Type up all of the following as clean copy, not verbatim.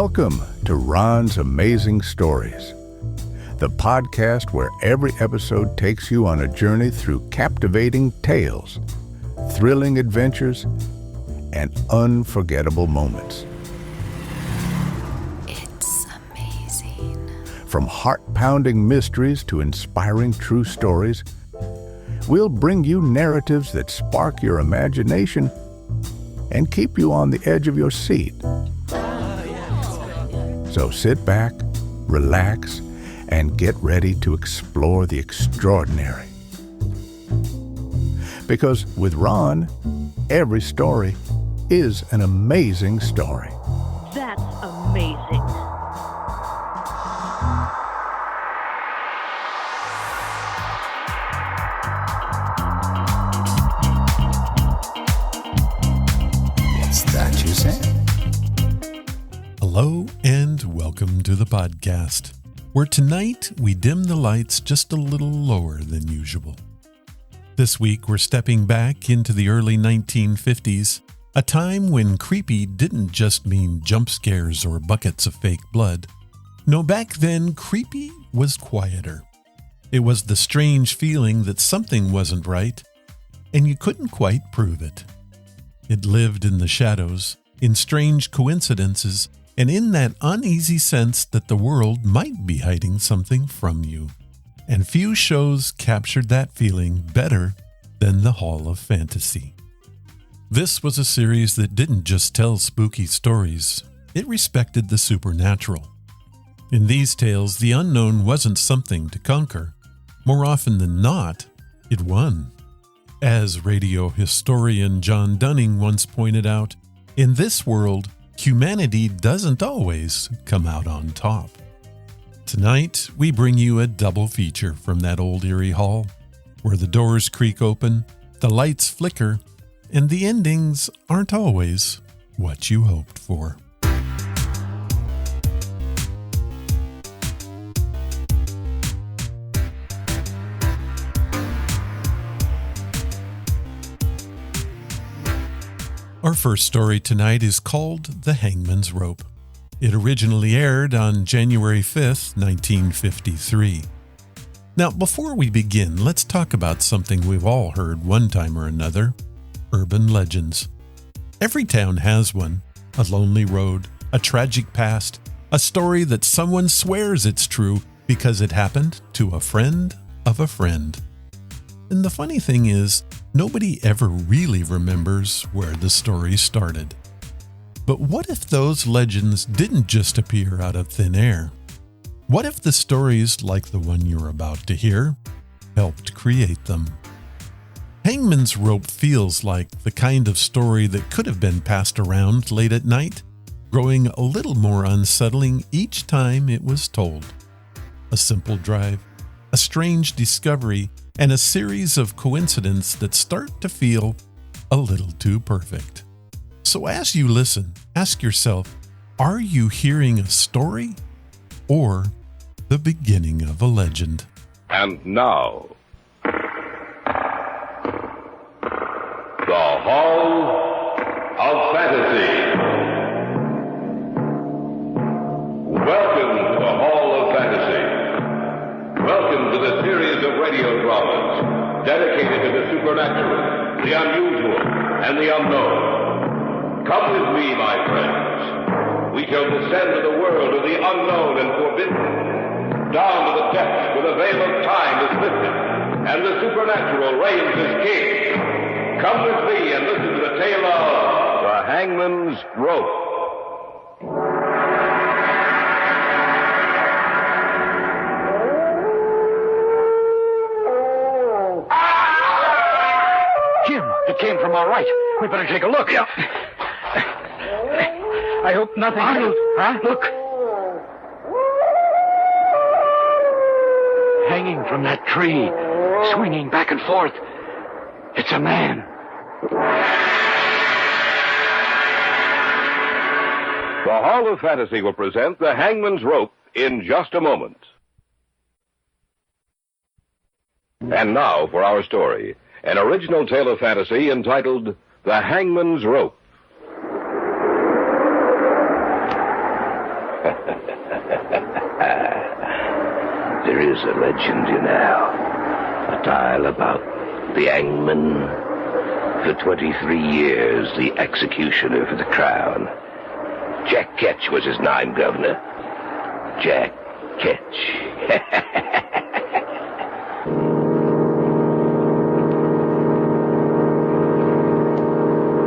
Welcome to Ron's Amazing Stories, the podcast where every episode takes you on a journey through captivating tales, thrilling adventures, and unforgettable moments. It's amazing. From heart-pounding mysteries to inspiring true stories, we'll bring you narratives that spark your imagination and keep you on the edge of your seat. So sit back, relax, and get ready to explore the extraordinary. Because with Ron, every story is an amazing story. That's amazing. What's that you said? Hello and welcome to the podcast, where tonight we dim the lights just a little lower than usual. This week we're stepping back into the early 1950s, a time when creepy didn't just mean jump scares or buckets of fake blood. No, back then creepy was quieter. It was the strange feeling that something wasn't right, and you couldn't quite prove it. It lived in the shadows, in strange coincidences, and in that uneasy sense that the world might be hiding something from you. And few shows captured that feeling better than the Hall of Fantasy. This was a series that didn't just tell spooky stories, it respected the supernatural. In these tales, the unknown wasn't something to conquer. More often than not, it won. As radio historian John Dunning once pointed out, in this world, humanity doesn't always come out on top. Tonight, we bring you a double feature from that old eerie hall, where the doors creak open, the lights flicker, and the endings aren't always what you hoped for. Our first story tonight is called The Hangman's Rope. It originally aired on January 5th, 1953. Now, before we begin, let's talk about something we've all heard one time or another: urban legends. Every town has one: a lonely road, a tragic past, a story that someone swears it's true because it happened to a friend of a friend. And the funny thing is, nobody ever really remembers where the story started. But what if those legends didn't just appear out of thin air? What if the stories, like the one you're about to hear, helped create them? Hangman's Rope feels like the kind of story that could have been passed around late at night, growing a little more unsettling each time it was told. A simple drive, a strange discovery, and a series of coincidences that start to feel a little too perfect. So as you listen, ask yourself, are you hearing a story or the beginning of a legend? And now, the Hall of Fantasy. Welcome to the Hall of Fantasy. Welcome to the series of radio dramas dedicated to the supernatural, the unusual, and the unknown. Come with me, my friends. We shall descend to the world of the unknown and forbidden, down to the depths where the veil of time is lifted, and the supernatural reigns as king. Come with me and listen to the tale of The Hangman's Rope. Jim, it came from our right. We better take a look. Yeah. I hope nothing... Arnold, huh? Look. Hanging from that tree, swinging back and forth. It's a man. The Hall of Fantasy will present The Hangman's Rope in just a moment. And now for our story, an original tale of fantasy entitled The Hangman's Rope. There is a legend, you know. A tale about the hangman. For 23 years, the executioner for the crown. Jack Ketch was his name, Governor. Jack Ketch.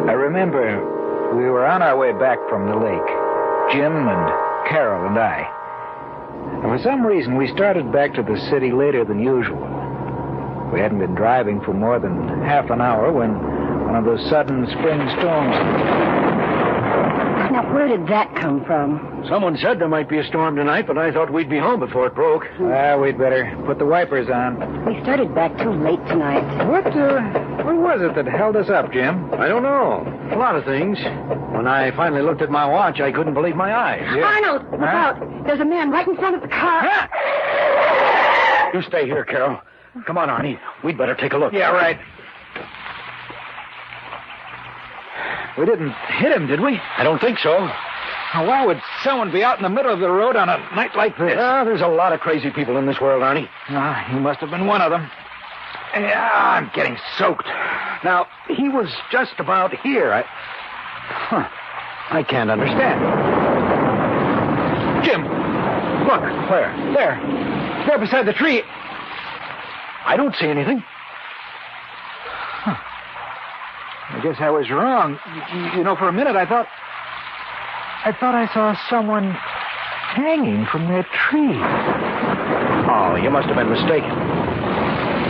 I remember we were on our way back from the lake, Jim and Carol and I. And for some reason, we started back to the city later than usual. We hadn't been driving for more than half an hour when one of those sudden spring storms... Now, where did that come from? Someone said there might be a storm tonight, but I thought we'd be home before it broke. Well, we'd better put the wipers on. We started back too late tonight. What was it that held us up, Jim? I don't know. A lot of things. When I finally looked at my watch, I couldn't believe my eyes. Arnold, look out. There's a man right in front of the car. You stay here, Carol. Come on, Arnie. We'd better take a look. Yeah, right. We didn't hit him, did we? I don't think so. Now, why would someone be out in the middle of the road on a night like this? There's a lot of crazy people in this world, Arnie. He must have been one of them. Yeah, I'm getting soaked. Now, he was just about here. I can't understand. Jim, look. Where? There beside the tree. I don't see anything. I guess I was wrong. You know, for a minute I thought I saw someone hanging from that tree. Oh, you must have been mistaken.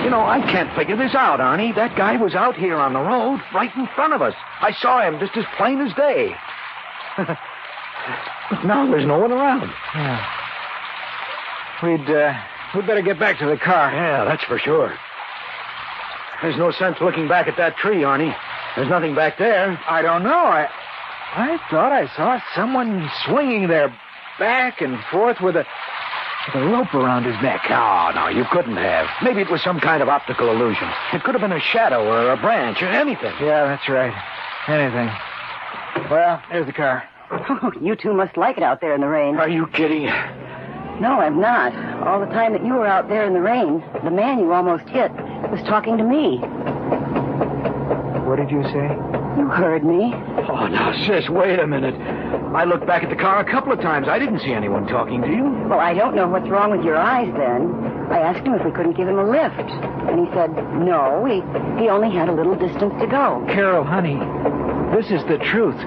You know, I can't figure this out, Arnie. That guy was out here on the road, right in front of us. I saw him just as plain as day. But now there's no one around. Yeah. We'd better get back to the car. Yeah, that's for sure. There's no sense looking back at that tree, Arnie. There's nothing back there. I don't know. I thought I saw someone swinging there back and forth with a rope around his neck. Oh, no, you couldn't have. Maybe it was some kind of optical illusion. It could have been a shadow or a branch or anything. Yeah, that's right. Anything. Well, there's the car. Oh, you two must like it out there in the rain. Are you kidding? No, I'm not. All the time that you were out there in the rain, the man you almost hit was talking to me. What did you say? You heard me. Oh, now, sis, wait a minute. I looked back at the car a couple of times. I didn't see anyone talking to you. Well, I don't know what's wrong with your eyes then. I asked him if we couldn't give him a lift. And he said, no, he only had a little distance to go. Carol, honey, this is the truth.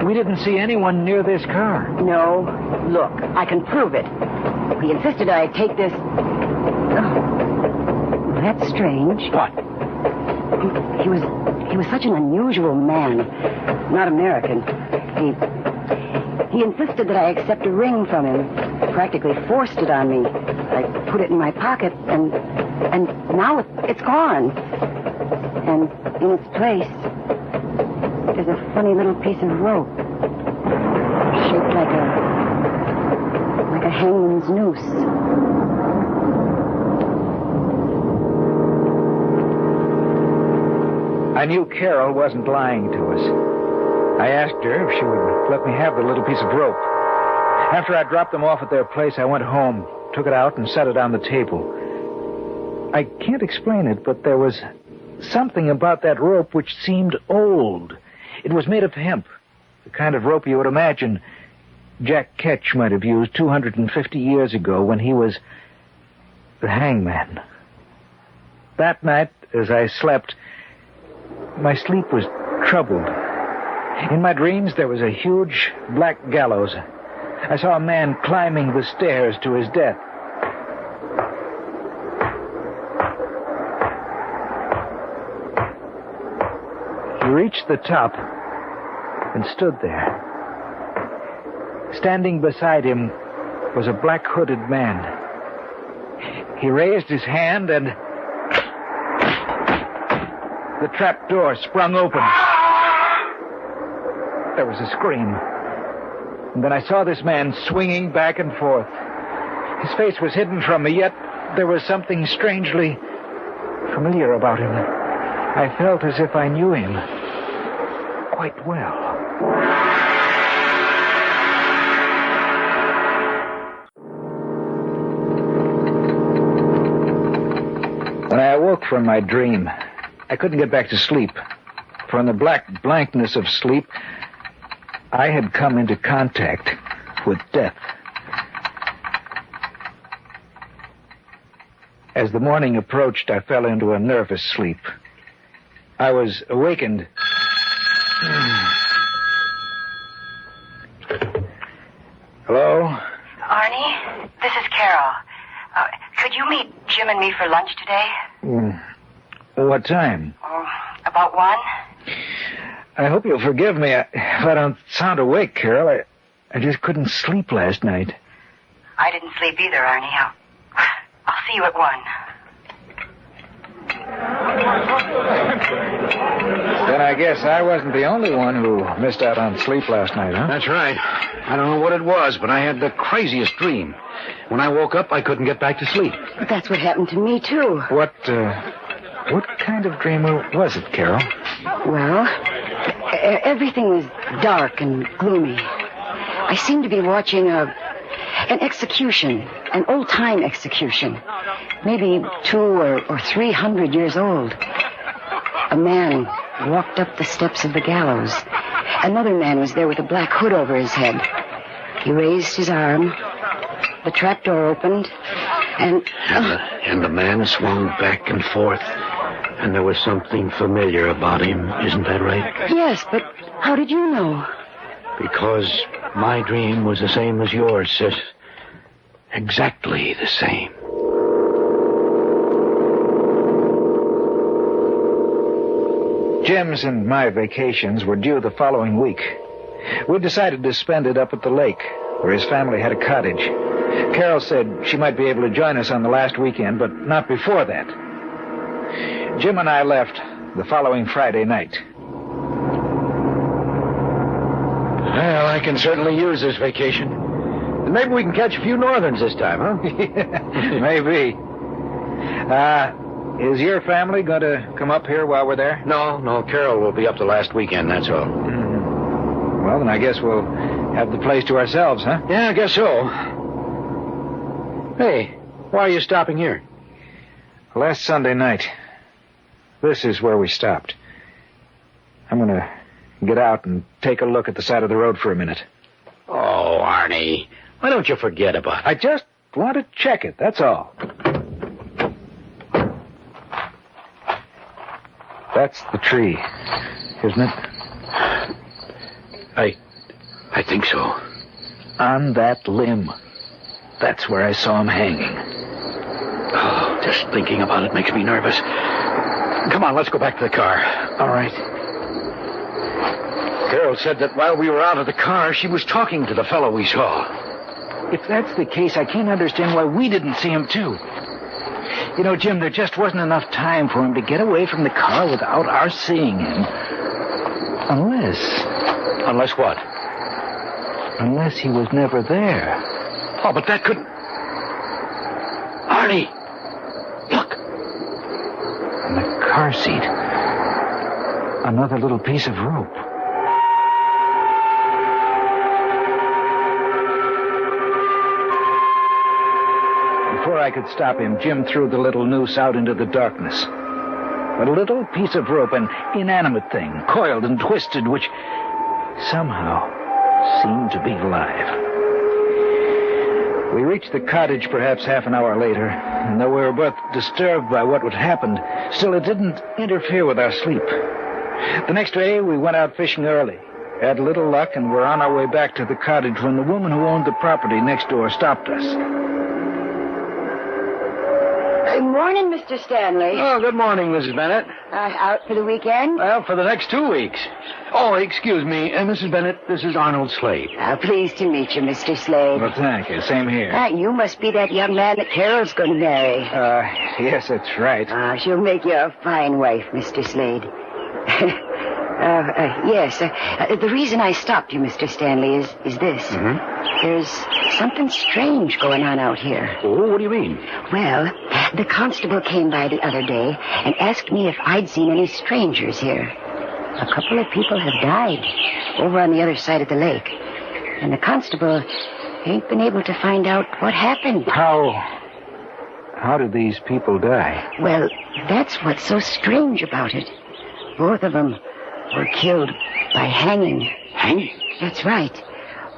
We didn't see anyone near this car. No, look, I can prove it. He insisted I take this... Oh, that's strange. What? He was such an unusual man. Not American. He insisted that I accept a ring from him. Practically forced it on me. I put it in my pocket, and now it's gone. And in its place, there's a funny little piece of rope. Shaped like a hangman's noose. I knew Carol wasn't lying to us. I asked her if she would let me have the little piece of rope. After I dropped them off at their place, I went home, took it out, and set it on the table. I can't explain it, but there was something about that rope which seemed old. It was made of hemp, the kind of rope you would imagine Jack Ketch might have used 250 years ago when he was the hangman. That night, as I slept, my sleep was troubled. In my dreams, there was a huge black gallows. I saw a man climbing the stairs to his death. He reached the top and stood there. Standing beside him was a black-hooded man. He raised his hand and the trap door sprung open. There was a scream. And then I saw this man swinging back and forth. His face was hidden from me, yet there was something strangely familiar about him. I felt as if I knew him quite well. When I awoke from my dream, I couldn't get back to sleep. For in the black blankness of sleep, I had come into contact with death. As the morning approached, I fell into a nervous sleep. I was awakened. Hello? Arnie, this is Carol. Could you meet Jim and me for lunch today? What time? About 1? I hope you'll forgive me if I don't sound awake, Carol. I just couldn't sleep last night. I didn't sleep either, Arnie. I'll see you at 1. Then I guess I wasn't the only one who missed out on sleep last night, huh? That's right. I don't know what it was, but I had the craziest dream. When I woke up, I couldn't get back to sleep. But that's what happened to me, too. What kind of dream was it, Carol? Well, everything was dark and gloomy. I seemed to be watching an execution, an old-time execution, maybe 200 or 300 years old. A man walked up the steps of the gallows. Another man was there with a black hood over his head. He raised his arm. The trapdoor opened, and the man swung back and forth, and there was something familiar about him. Isn't that right? Yes, but how did you know? Because my dream was the same as yours, sis. Exactly the same. Jim's and my vacations were due the following week. We decided to spend it up at the lake, where his family had a cottage. Carol said she might be able to join us on the last weekend, but not before that. Jim and I left the following Friday night. Well, I can certainly use this vacation. And maybe we can catch a few northerns this time, huh? Maybe. Is your family going to come up here while we're there? No, Carol will be up the last weekend, that's all. Well, then I guess we'll have the place to ourselves, huh? Yeah, I guess so. Hey, why are you stopping here? Last Sunday night, this is where we stopped. I'm going to get out and take a look at the side of the road for a minute. Oh, Arnie, why don't you forget about it? I just want to check it, that's all. That's the tree, isn't it? I think so. On that limb. That's where I saw him hanging. Oh, just thinking about it makes me nervous. Come on, let's go back to the car. All right. Carol said that while we were out of the car, she was talking to the fellow we saw. If that's the case, I can't understand why we didn't see him, too. You know, Jim, there just wasn't enough time for him to get away from the car without our seeing him. Unless what? Unless he was never there. Oh, but that couldn't... Arnie! Look! In the car seat. Another little piece of rope. Before I could stop him, Jim threw the little noose out into the darkness. A little piece of rope, an inanimate thing, coiled and twisted, which somehow seemed to be alive. We reached the cottage perhaps half an hour later, and though we were both disturbed by what had happened, still it didn't interfere with our sleep. The next day, we went out fishing early, had little luck, and were on our way back to the cottage when the woman who owned the property next door stopped us. Good morning, Mr. Stanley. Oh, good morning, Mrs. Bennett. Out for the weekend? Well, for the next 2 weeks. Oh, excuse me, Mrs. Bennett, this is Arnold Slade. Pleased to meet you, Mr. Slade. Well, thank you. Same here. You must be that young man that Carol's going to marry. Yes, that's right. She'll make you a fine wife, Mr. Slade. Yes. The reason I stopped you, Mr. Stanley, is this. Mm-hmm. There's something strange going on out here. Oh, what do you mean? Well, the constable came by the other day and asked me if I'd seen any strangers here. A couple of people have died over on the other side of the lake. And the constable ain't been able to find out what happened. How How did these people die? Well, that's what's so strange about it. Both of them were killed by hanging. Hanging? That's right.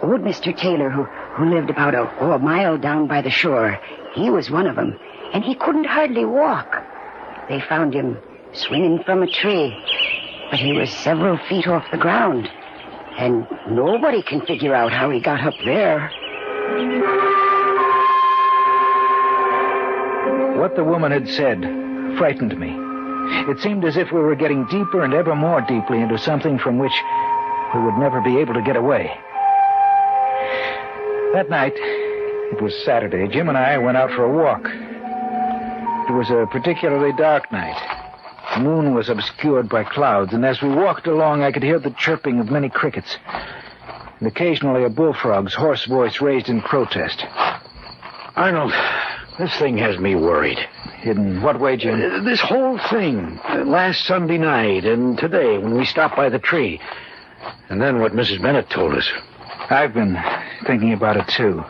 Old Mr. Taylor, who lived about a mile down by the shore, he was one of them, and he couldn't hardly walk. They found him swinging from a tree, but he was several feet off the ground, and nobody can figure out how he got up there. What the woman had said frightened me. It seemed as if we were getting deeper and ever more deeply into something from which we would never be able to get away. That night, it was Saturday, Jim and I went out for a walk. It was a particularly dark night. The moon was obscured by clouds, and as we walked along, I could hear the chirping of many crickets, and occasionally a bullfrog's hoarse voice raised in protest. Arnold, this thing has me worried. In what way, Jim? This whole thing. Last Sunday night and today when we stopped by the tree. And then what Mrs. Bennett told us. I've been thinking about it, too.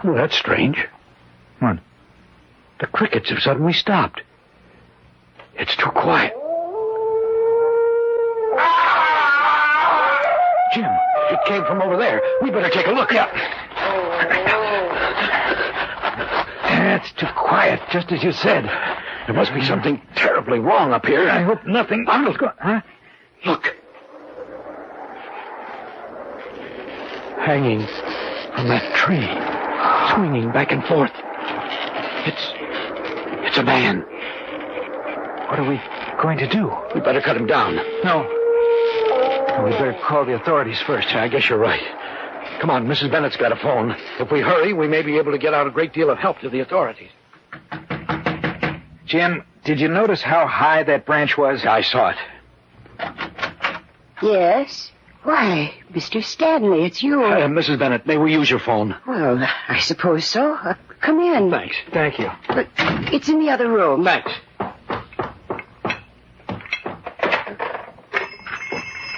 Well, that's strange. What? The crickets have suddenly stopped. It's too quiet. Jim, it came from over there. We better take a look. Yeah. It's too quiet, just as you said. There must be something terribly wrong up here. I hope nothing... Arnold, Huh? look. Hanging from that tree, swinging back and forth. It's a man. What are we going to do? We better cut him down. No. We better call the authorities first. I guess you're right. Come on, Mrs. Bennett's got a phone. If we hurry, we may be able to get out a great deal of help to the authorities. Jim, did you notice how high that branch was? I saw it. Yes? Why, Mr. Stanley, it's you. Mrs. Bennett, may we use your phone? Well, I suppose so. Come in. Thanks. Thank you. But it's in the other room. Thanks.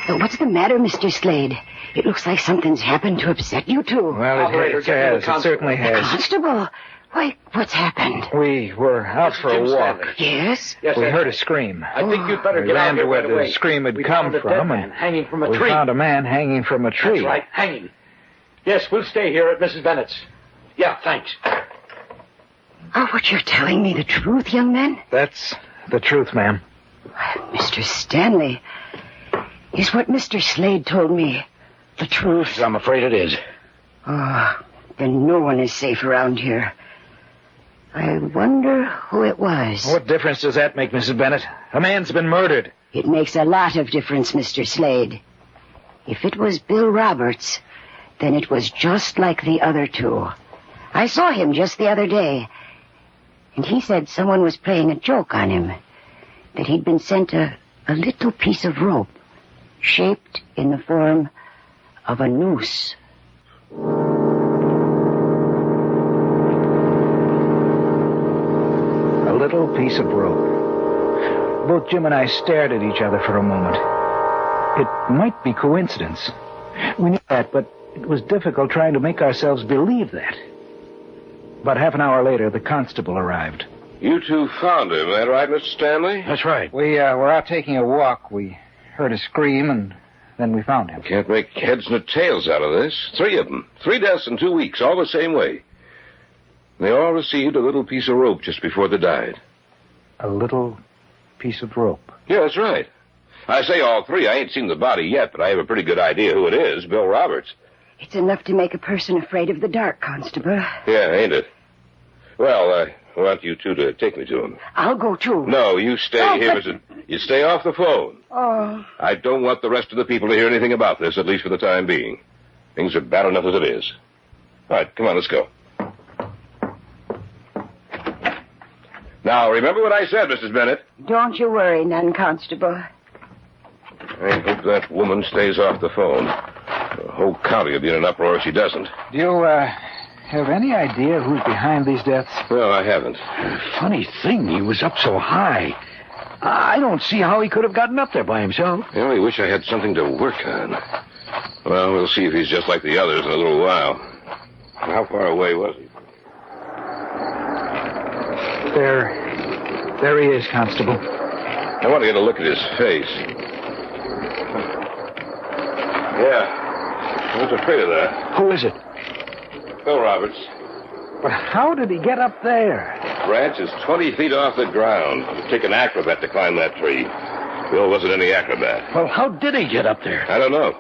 What's the matter, Mr. Slade? It looks like something's happened to upset you two. Well, Operator, it get me the has. It constable. certainly has. Constable? Why, what's happened? We were out for a Jim walk. Stanley. Yes? Yes, We that's heard a right. scream. I think you'd better We get out ran here to where right away. the scream had We come found a dead from, man and hanging from a we tree. found a man hanging from a tree. That's right, hanging. Yes, we'll stay here at Mrs. Bennett's. Yeah, thanks. Oh, what you're telling me the truth, young man? That's the truth, ma'am. Mr. Stanley, is what Mr. Slade told me the truth? I'm afraid it is. Oh, then no one is safe around here. I wonder who it was. What difference does that make, Mrs. Bennett? A man's been murdered. It makes a lot of difference, Mr. Slade. If it was Bill Roberts, then it was just like the other two. I saw him just the other day, and he said someone was playing a joke on him, that he'd been sent a little piece of rope shaped in the form of a noose. A little piece of rope. Both Jim and I stared at each other for a moment. It might be coincidence. We knew that, but it was difficult trying to make ourselves believe that. About half an hour later, the constable arrived. You two found him, that right, Mr. Stanley? That's right. We were out taking a walk. We heard a scream, and then we found him. Can't make heads nor tails out of this. 3 of them. 3 deaths in 2 weeks, all the same way. They all received a little piece of rope just before they died. A little piece of rope. Yeah, that's right. I say all 3. I ain't seen the body yet, but I have a pretty good idea who it is, Bill Roberts. It's enough to make a person afraid of the dark, Constable. Yeah, ain't it? Well, I want you two to take me to him. I'll go too. No, you stay here. You stay off the phone. Oh. I don't want the rest of the people to hear anything about this, at least for the time being. Things are bad enough as it is. All right, come on, let's go. Now, remember what I said, Mrs. Bennett. Don't you worry none, Constable. I hope that woman stays off the phone. The whole county will be in an uproar if she doesn't. Do you, have any idea who's behind these deaths? No, I haven't. Funny thing, he was up so high. I don't see how he could have gotten up there by himself. I only wish I had something to work on. Well, we'll see if he's just like the others in a little while. How far away was he? There he is, Constable. I want to get a look at his face. Yeah, I was afraid of that. Who is it? Bill Roberts. But how did he get up there? Branch is 20 feet off the ground. It would take an acrobat to climb that tree. Bill wasn't any acrobat. Well, how did he get up there? I don't know.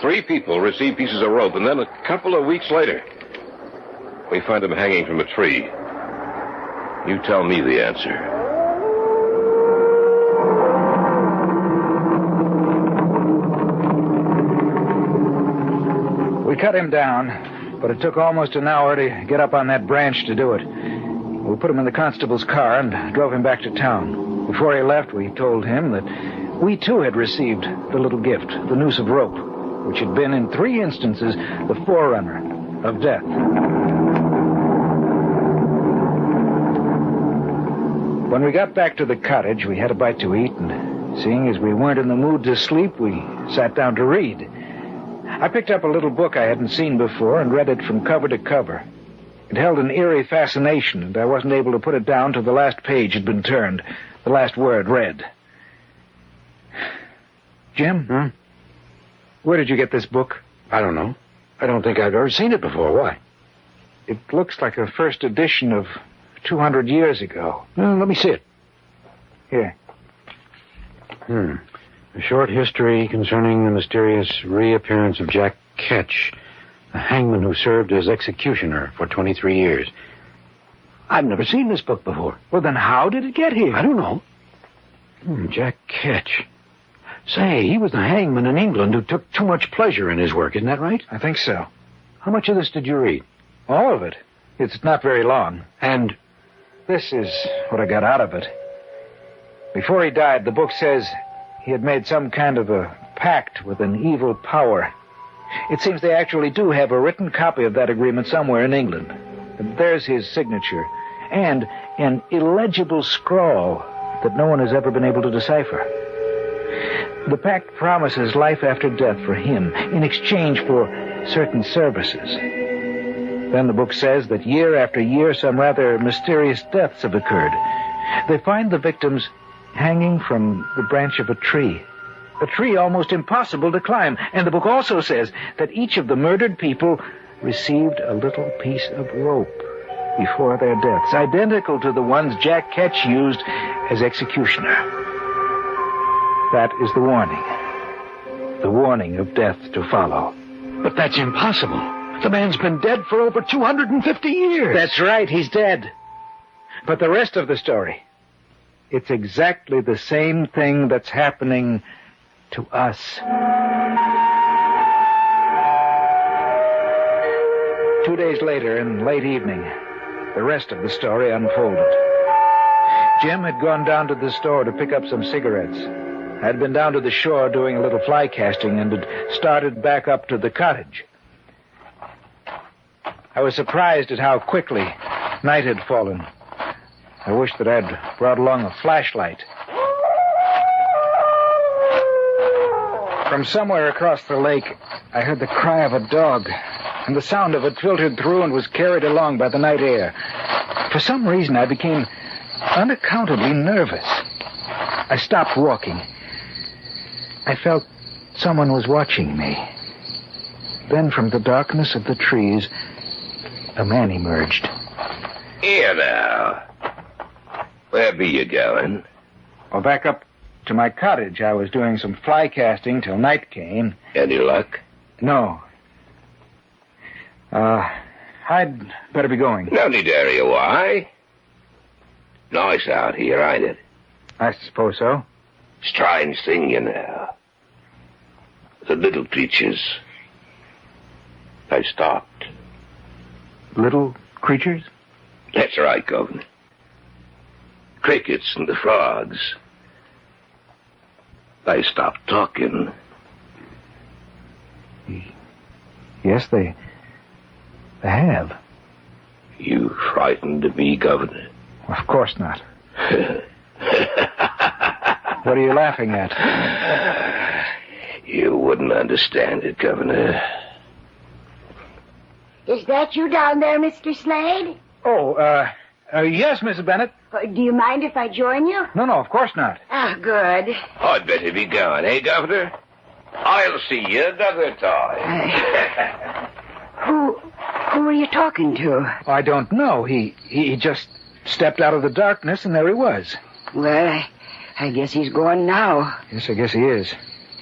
3 people received pieces of rope, and then a couple of weeks later, we find him hanging from a tree. You tell me the answer. We cut him down, but it took almost an hour to get up on that branch to do it. We put him in the constable's car and drove him back to town. Before he left, we told him that we too had received the little gift, the noose of rope, which had been in 3 instances the forerunner of death. When we got back to the cottage, we had a bite to eat, and seeing as we weren't in the mood to sleep, we sat down to read. I picked up a little book I hadn't seen before and read it from cover to cover. It held an eerie fascination, and I wasn't able to put it down till the last page had been turned, the last word read. Jim? Where did you get this book? I don't know. I don't think I've ever seen it before. Why? It looks like a first edition of 200 years ago. Let me see it. Here. A short history concerning the mysterious reappearance of Jack Ketch, the hangman who served as executioner for 23 years. I've never seen this book before. Well, then how did it get here? I don't know. Jack Ketch. Say, he was the hangman in England who took too much pleasure in his work, isn't that right? I think so. How much of this did you read? All of it. It's not very long. And this is what I got out of it. Before he died, the book says he had made some kind of a pact with an evil power. It seems they actually do have a written copy of that agreement somewhere in England. And there's his signature, and an illegible scrawl that no one has ever been able to decipher. The pact promises life after death for him in exchange for certain services. Then the book says that year after year some rather mysterious deaths have occurred. They find the victims hanging from the branch of a tree almost impossible to climb. And the book also says that each of the murdered people received a little piece of rope before their deaths, identical to the ones Jack Ketch used as executioner. That is the warning of death to follow. But that's impossible. The man's been dead for over 250 years. That's right, he's dead. But the rest of the story, it's exactly the same thing that's happening to us. 2 days later, in late evening, the rest of the story unfolded. Jim had gone down to the store to pick up some cigarettes. I'd been down to the shore doing a little fly casting and had started back up to the cottage. I was surprised at how quickly night had fallen. I wished that I'd brought along a flashlight. From somewhere across the lake, I heard the cry of a dog, and the sound of it filtered through and was carried along by the night air. For some reason, I became unaccountably nervous. I stopped walking. I felt someone was watching me. Then from the darkness of the trees, a man emerged. Here now. Where be you going? Well, back up to my cottage. I was doing some fly casting till night came. Any luck? No. I'd better be going. No need to hurry. Why? Nice out here, ain't it? I suppose so. Strange thing, you know. The little creatures. They stopped. Little creatures? That's right, Governor. Crickets and the frogs. They stopped talking. Yes, they have. You frightened me, Governor? Of course not. What are you laughing at? You wouldn't understand it, Governor. Is that you down there, Mr. Slade? Oh, Yes, Mrs. Bennett. Do you mind if I join you? No, of course not. Ah, good. I'd better be going, eh, Governor? I'll see you another time. Who are you talking to? I don't know. He just stepped out of the darkness, and there he was. Well, I guess he's gone now. Yes, I guess he is.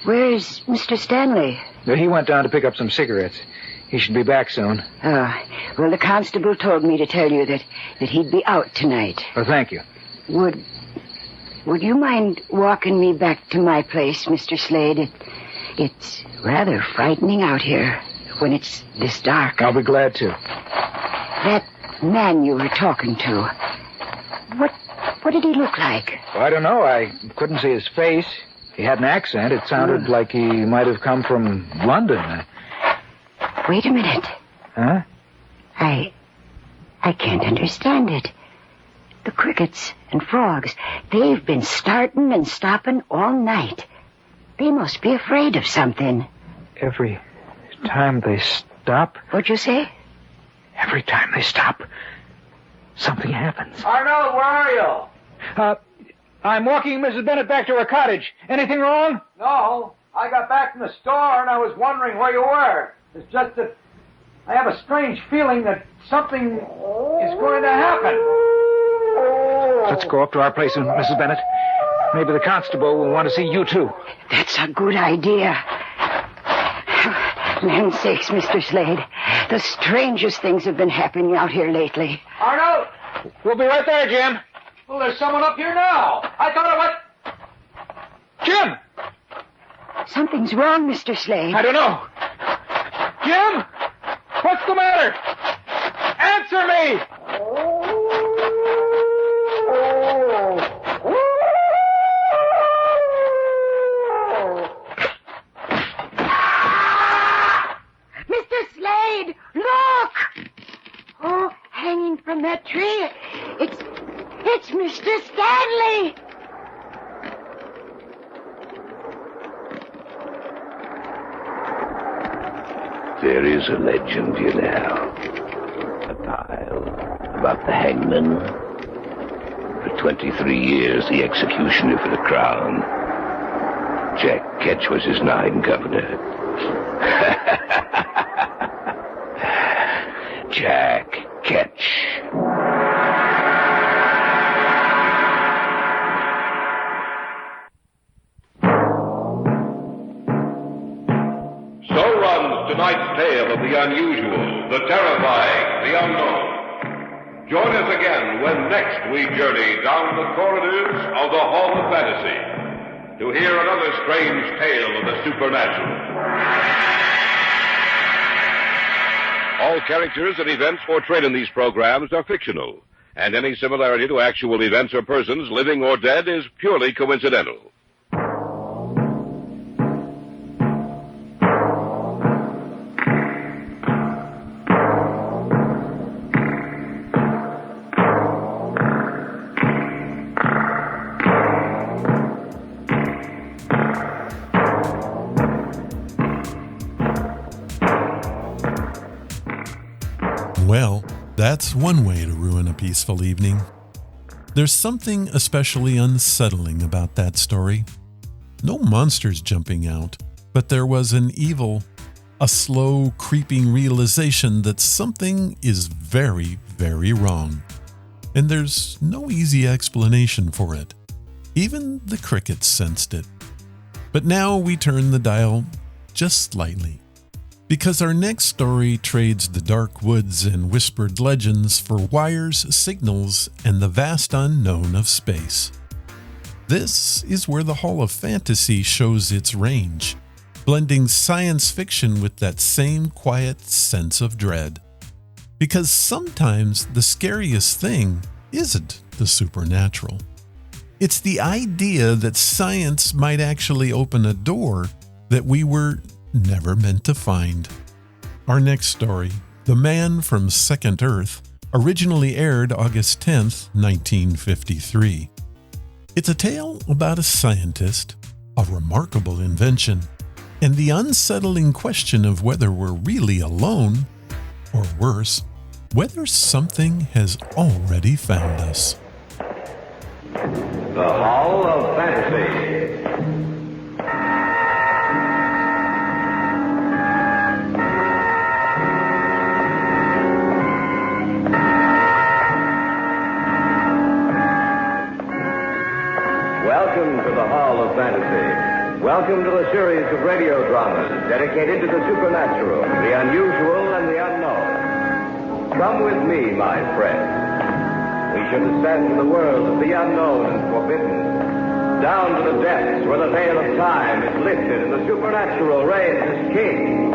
Where's Mr. Stanley? He went down to pick up some cigarettes. He should be back soon. Oh, well, the constable told me to tell you that he'd be out tonight. Oh, thank you. Would you mind walking me back to my place, Mr. Slade? It's rather frightening out here when it's this dark. I'll be glad to. That man you were talking to, what did he look like? Well, I don't know. I couldn't see his face. He had an accent. It sounded like he might have come from London. Wait a minute. Huh? I can't understand it. The crickets and frogs, they've been starting and stopping all night. They must be afraid of something. Every time they stop... What'd you say? Every time they stop, something happens. Arnold, where are you? I'm walking Mrs. Bennett back to her cottage. Anything wrong? No, I got back from the store and I was wondering where you were. It's just that I have a strange feeling that something is going to happen. Let's go up to our place, Mrs. Bennett. Maybe the constable will want to see you, too. That's a good idea. Land's sakes, Mr. Slade. The strangest things have been happening out here lately. Arnold! We'll be right there, Jim. Well, there's someone up here now. I thought I went... Jim! Something's wrong, Mr. Slade. I don't know. Jim! What's the matter? Answer me! Mr. Slade, look! Oh, hanging from that tree. It's Mr. Stanley. There is a legend, you know. A tale about the hangman. For 23 years, the executioner for the crown. Jack Ketch was his name, Governor. Jack Ketch. So runs tonight's tale of the unusual, the terrifying, the unknown. Join us again when next we journey down the corridors of the Hall of Fantasy to hear another strange tale of the supernatural. All characters and events portrayed in these programs are fictional, and any similarity to actual events or persons, living or dead, is purely coincidental. Well, that's one way to ruin a peaceful evening. There's something especially unsettling about that story. No monsters jumping out, but there was an evil, a slow, creeping realization that something is very, very wrong. And there's no easy explanation for it. Even the crickets sensed it. But now we turn the dial just slightly, because our next story trades the dark woods and whispered legends for wires, signals, and the vast unknown of space. This is where the Hall of Fantasy shows its range, blending science fiction with that same quiet sense of dread. Because sometimes the scariest thing isn't the supernatural. It's the idea that science might actually open a door that we were never meant to find. Our next story, The Man from Second Earth, originally aired August 10th, 1953. It's a tale about a scientist, a remarkable invention, and the unsettling question of whether we're really alone, or worse, whether something has already found us. The Hall of Fantasy. Welcome to the Hall of Fantasy. Welcome to the series of radio dramas dedicated to the supernatural, the unusual, and the unknown. Come with me, my friends. We should ascend to the world of the unknown and forbidden, down to the depths where the veil of time is lifted and the supernatural reigns as king.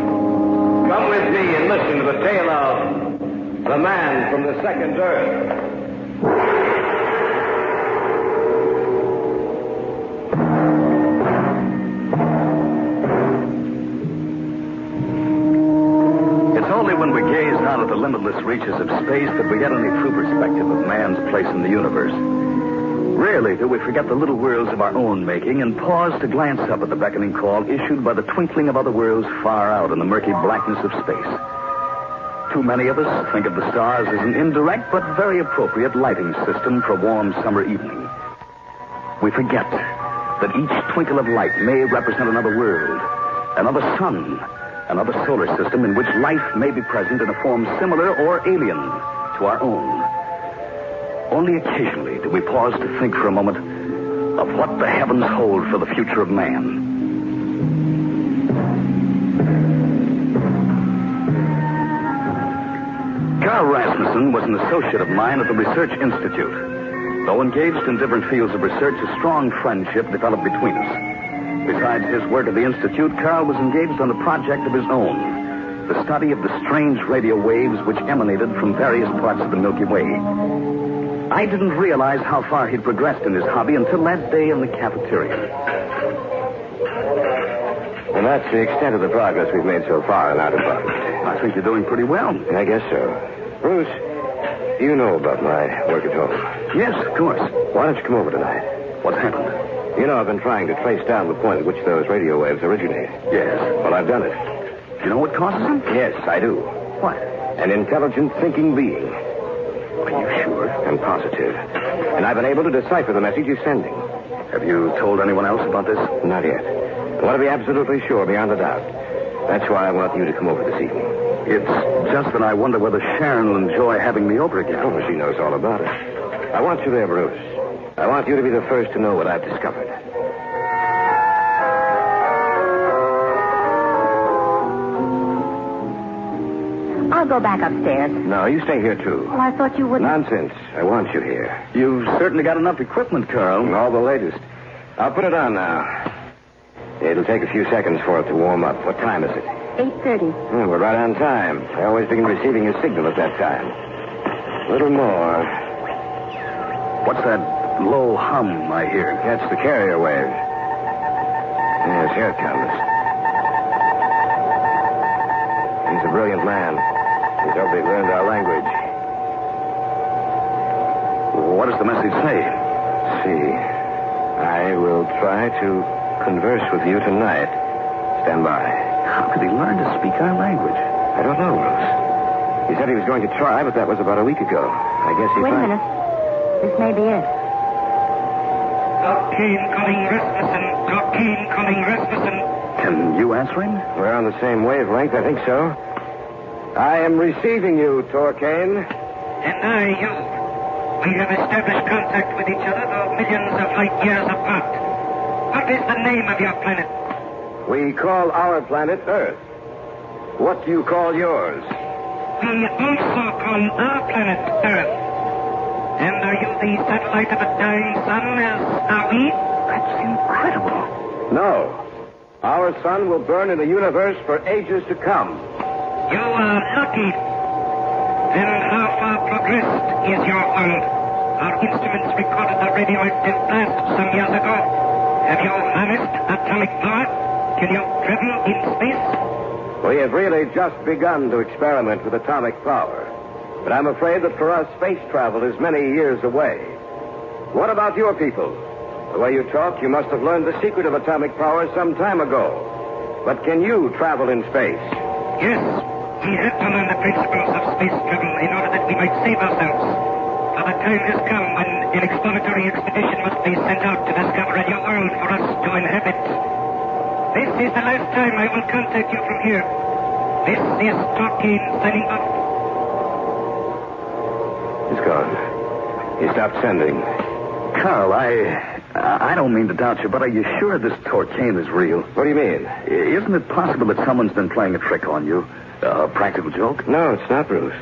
Come with me and listen to the tale of the man from the second earth. Out of the limitless reaches of space that we get any true perspective of man's place in the universe. Rarely do we forget the little worlds of our own making and pause to glance up at the beckoning call issued by the twinkling of other worlds far out in the murky blackness of space. Too many of us think of the stars as an indirect but very appropriate lighting system for a warm summer evening. We forget that each twinkle of light may represent another world, another sun, another solar system in which life may be present in a form similar or alien to our own. Only occasionally do we pause to think for a moment of what the heavens hold for the future of man. Carl Rasmussen was an associate of mine at the Research Institute. Though engaged in different fields of research, a strong friendship developed between us. Besides his work at the Institute, Carl was engaged on a project of his own, the study of the strange radio waves which emanated from various parts of the Milky Way. I didn't realize how far he'd progressed in his hobby until that day in the cafeteria. And that's the extent of the progress we've made so far in our department. I think you're doing pretty well. I guess so. Bruce, you know about my work at home. Yes, of course. Why don't you come over tonight? What's happened? You know, I've been trying to trace down the point at which those radio waves originate. Yes. Well, I've done it. Do you know what causes them? Yes, I do. What? An intelligent thinking being. Are you sure? I'm positive. And I've been able to decipher the message he's sending. Have you told anyone else about this? Not yet. I want to be absolutely sure beyond a doubt. That's why I want you to come over this evening. It's just that I wonder whether Sharon will enjoy having me over again. Oh, she knows all about it. I want you there, Bruce. I want you to be the first to know what I've discovered. I'll go back upstairs. No, you stay here, too. Well, I thought you wouldn't. Nonsense. I want you here. You've certainly got enough equipment, Carl. All the latest. I'll put it on now. It'll take a few seconds for it to warm up. What time is it? 8:30. Oh, we're right on time. I always begin receiving your signal at that time. A little more. What's that low hum I hear? That's the carrier wave. Yes, here it comes. He's a brilliant man. He's hopefully learned our language. What does the message say? See, I will try to converse with you tonight. Stand by. How could he learn to speak our language? I don't know, Bruce. He said he was going to try, but that was about a week ago. I guess he... Wait a minute. This may be it. Dr. calling Rasmussen. Dr. calling Rasmussen. Can you answer him? We're on the same wavelength, I think so. I am receiving you, Torcane. And I, you. We have established contact with each other, though millions of light years apart. What is the name of your planet? We call our planet Earth. What do you call yours? We also call our planet Earth. And are you the satellite of a dying sun, as are we? That's incredible. No. Our sun will burn in the universe for ages to come. You are lucky. And how far progressed is your world? Our instruments recorded a radioactive blast some years ago. Have you harnessed atomic power? Can you travel in space? We have really just begun to experiment with atomic power. But I'm afraid that for us, space travel is many years away. What about your people? The way you talk, you must have learned the secret of atomic power some time ago. But can you travel in space? Yes. We had to learn the principles of space travel in order we might save ourselves. For the time has come when an exploratory expedition must be sent out to discover a new world for us to inhabit. This is the last time I will contact you from here. This is Torquine signing off. He's gone. He stopped sending. Carl, I don't mean to doubt you, but are you sure this Torquine is real? What do you mean? Isn't it possible that someone's been playing a trick on you? A practical joke? No, it's not, Bruce.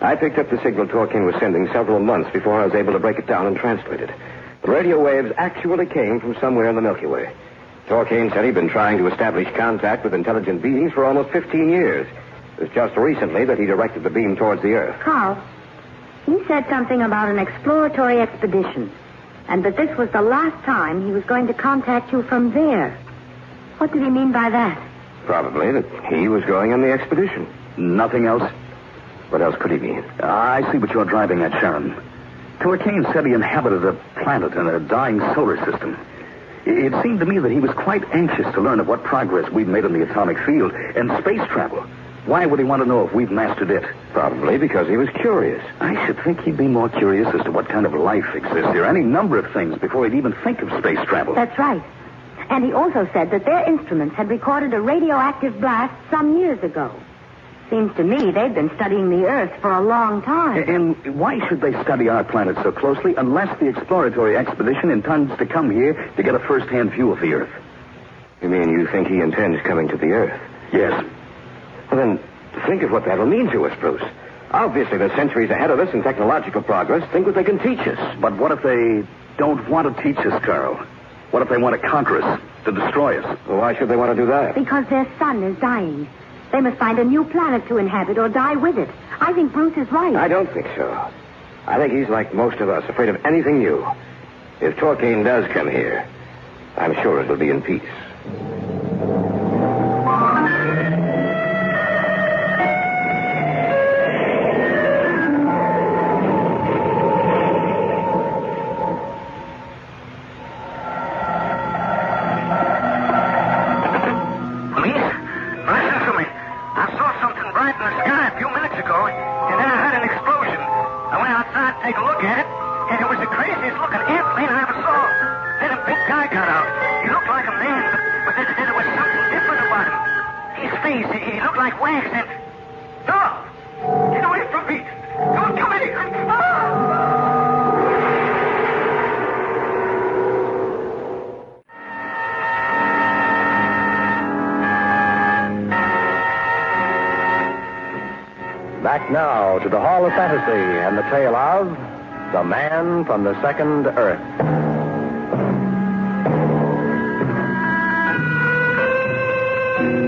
I picked up the signal Torquine was sending several months before I was able to break it down and translate it. The radio waves actually came from somewhere in the Milky Way. Torquine said he'd been trying to establish contact with intelligent beings for almost 15 years. It was just recently that he directed the beam towards the Earth. Carl, he said something about an exploratory expedition, and that this was the last time he was going to contact you from there. What did he mean by that? Probably that he was going on the expedition. Nothing else? What else could he mean? I see what you're driving at, Sharon. Torquine said he inhabited a planet in a dying solar system. It seemed to me that he was quite anxious to learn of what progress we've made in the atomic field and space travel. Why would he want to know if we've mastered it? Probably because he was curious. I should think he'd be more curious as to what kind of life exists here, any number of things, before he'd even think of space travel. That's right. And he also said that their instruments had recorded a radioactive blast some years ago. Seems to me they've been studying the Earth for a long time. And why should they study our planet so closely unless the exploratory expedition intends to come here to get a first-hand view of the Earth? You mean you think he intends coming to the Earth? Yes. Well, then, think of what that'll mean to us, Bruce. Obviously, they're centuries ahead of us in technological progress. Think what they can teach us. But what if they don't want to teach us, Carl? What if they want to conquer us, to destroy us? Well, why should they want to do that? Because their sun is dying. They must find a new planet to inhabit or die with it. I think Bruce is right. I don't think so. I think he's like most of us, afraid of anything new. If Torquine does come here, I'm sure it'll be in peace. Back now to the Hall of Fantasy and the tale of The Man from the Second Earth.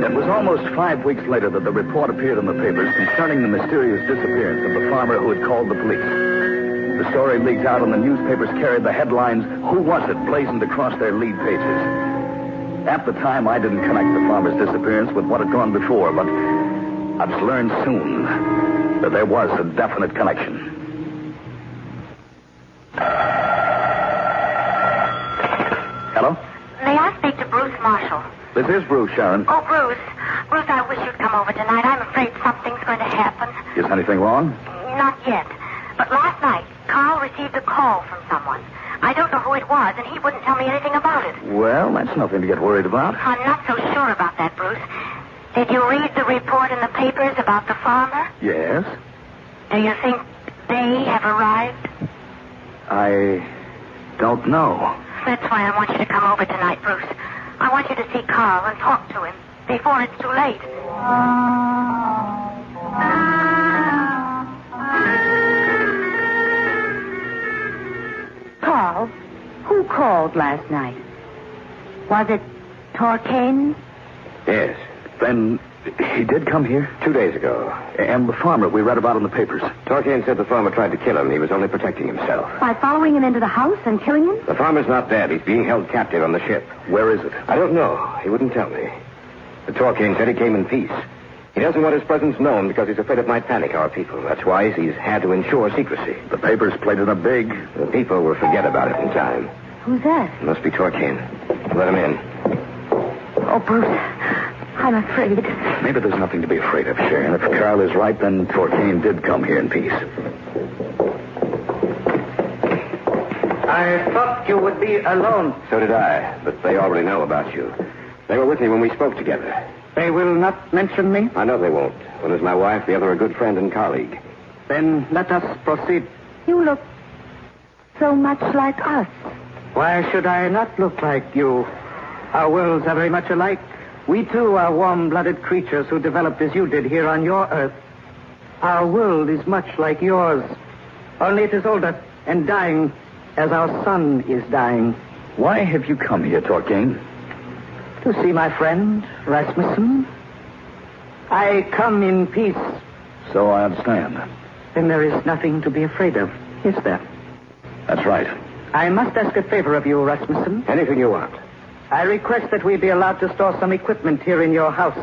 It was almost 5 weeks later that the report appeared in the papers concerning the mysterious disappearance of the farmer who had called the police. The story leaked out and the newspapers carried the headlines, "Who Was It?" blazoned across their lead pages. At the time, I didn't connect the farmer's disappearance with what had gone before, but I've learned soon that there was a definite connection. Hello? May I speak to Bruce Marshall? This is Bruce, Sharon. Oh, Bruce. Bruce, I wish you'd come over tonight. I'm afraid something's going to happen. Is anything wrong? Not yet. But last night, Carl received a call from someone. I don't know who it was, and he wouldn't tell me anything about it. Well, that's nothing to get worried about. I'm not so sure about that, Bruce. Did you read the report in the papers about the farmer? Yes. Do you think they have arrived? I don't know. That's why I want you to come over tonight, Bruce. I want you to see Carl and talk to him before it's too late. Carl, who called last night? Was it Torquine? Yes. Then he did come here? 2 days ago. And the farmer we read about in the papers. Torquine said the farmer tried to kill him. He was only protecting himself. By following him into the house and killing him? The farmer's not dead. He's being held captive on the ship. Where is it? I don't know. He wouldn't tell me. But Torquine said he came in peace. He doesn't want his presence known because he's afraid it might panic our people. That's why he's had to ensure secrecy. The papers played it up big. The people will forget about it in time. Who's that? It must be Torquine. Let him in. Oh, Bruce, I'm afraid. Maybe there's nothing to be afraid of, Sharon. If Carl is right, then Torquine did come here in peace. I thought you would be alone. So did I, but they already know about you. They were with me when we spoke together. They will not mention me? I know they won't. One is my wife, the other a good friend and colleague. Then let us proceed. You look so much like us. Why should I not look like you? Our worlds are very much alike. We, too, are warm-blooded creatures who developed as you did here on your Earth. Our world is much like yours, only it is older and dying as our sun is dying. Why have you come here, Torquain? To see my friend, Rasmussen. I come in peace. So I understand. Then there is nothing to be afraid of, is there? That's right. I must ask a favor of you, Rasmussen. Anything you want. I request that we be allowed to store some equipment here in your house.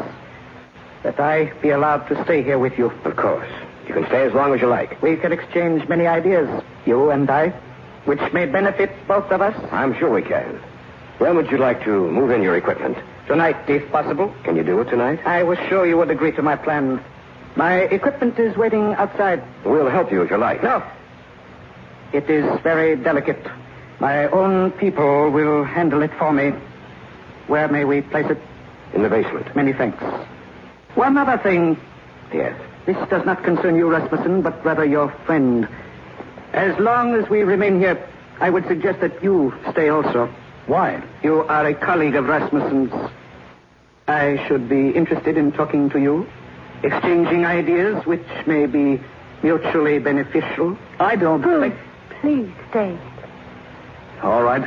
That I be allowed to stay here with you. Of course. You can stay as long as you like. We can exchange many ideas, you and I, which may benefit both of us. I'm sure we can. When would you like to move in your equipment? Tonight, if possible. Can you do it tonight? I was sure you would agree to my plan. My equipment is waiting outside. We'll help you if you like. No. It is very delicate. My own people will handle it for me. Where may we place it? In the basement. Many thanks. One other thing. Yes. This does not concern you, Rasmussen, but rather your friend. As long as we remain here, I would suggest that you stay also. Why? You are a colleague of Rasmussen's. I should be interested in talking to you, exchanging ideas which may be mutually beneficial. I don't think... Please stay. All right.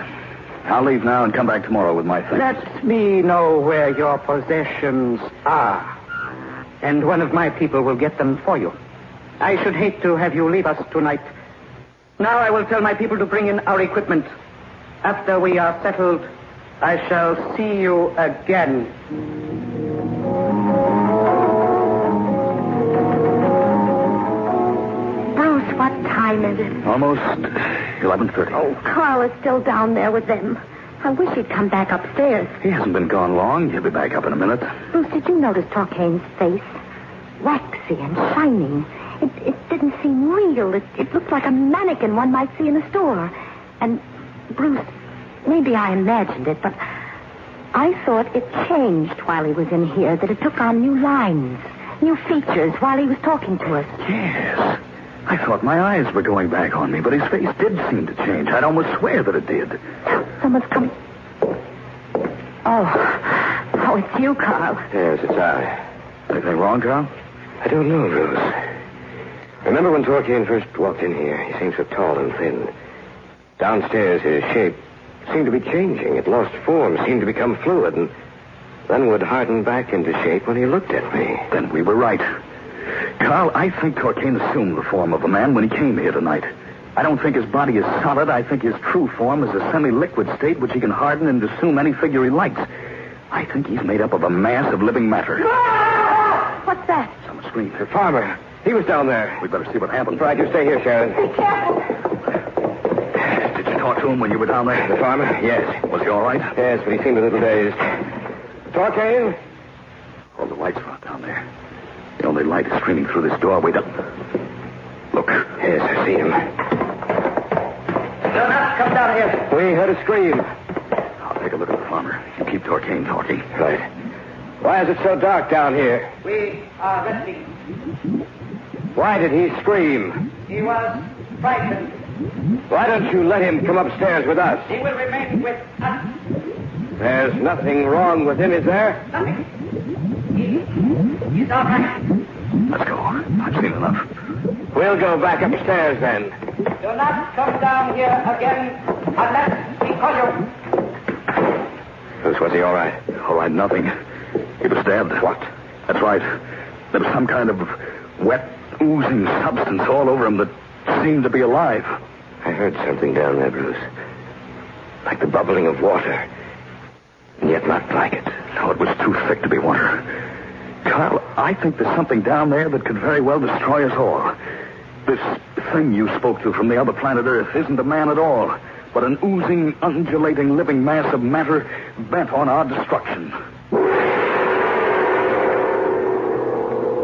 I'll leave now and come back tomorrow with my things. Let me know where your possessions are, and one of my people will get them for you. I should hate to have you leave us tonight. Now I will tell my people to bring in our equipment. After we are settled, I shall see you again. Bruce, what time is it? Almost 11:30. Oh, Carl is still down there with them. I wish he'd come back upstairs. He hasn't been gone long. He'll be back up in a minute. Bruce, did you notice Torquain's face? Waxy and shining. It didn't seem real. It looked like a mannequin one might see in a store. And, Bruce, maybe I imagined it, but I thought it changed while he was in here, that it took on new lines, new features while he was talking to us. Yes. I thought my eyes were going back on me, but his face did seem to change. I'd almost swear that it did. Someone's come. Oh, it's you, Carl. Yes, it's I. Anything wrong, Carl? I don't know, Rose. Remember when Torquain first walked in here? He seemed so tall and thin. Downstairs, his shape seemed to be changing. It lost form, seemed to become fluid, and then would harden back into shape when he looked at me. Then we were right. Carl, I think Torquain assumed the form of a man when he came here tonight. I don't think his body is solid. I think his true form is a semi-liquid state which he can harden and assume any figure he likes. I think he's made up of a mass of living matter. What's that? Someone screamed. The farmer. He was down there. We'd better see what happened. Right, you stay here, Sharon. Be careful. Did you talk to him when you were down there? The farmer? Yes. Was he all right? Yes, but he seemed a little dazed. Torquain? All the lights are out down there. The only light is streaming through this doorway. Look. Yes, I see him. Do not come down here. We heard a scream. I'll take a look at the farmer. You keep Torquain talking. Right. Why is it so dark down here? We are resting. Why did he scream? He was frightened. Why don't you let him come upstairs with us? He will remain with us. There's nothing wrong with him, is there? Nothing. He's all right. Let's go. I've seen enough. We'll go back upstairs then. Do not come down here again unless we call you. Bruce, was he all right? All right, nothing. He was stabbed. What? That's right. There was some kind of wet, oozing substance all over him that seemed to be alive. I heard something down there, Bruce. Like the bubbling of water. And yet not like it. No, it was too thick to be water. Carl, I think there's something down there that could very well destroy us all. This thing you spoke to from the other planet Earth isn't a man at all, but an oozing, undulating, living mass of matter bent on our destruction.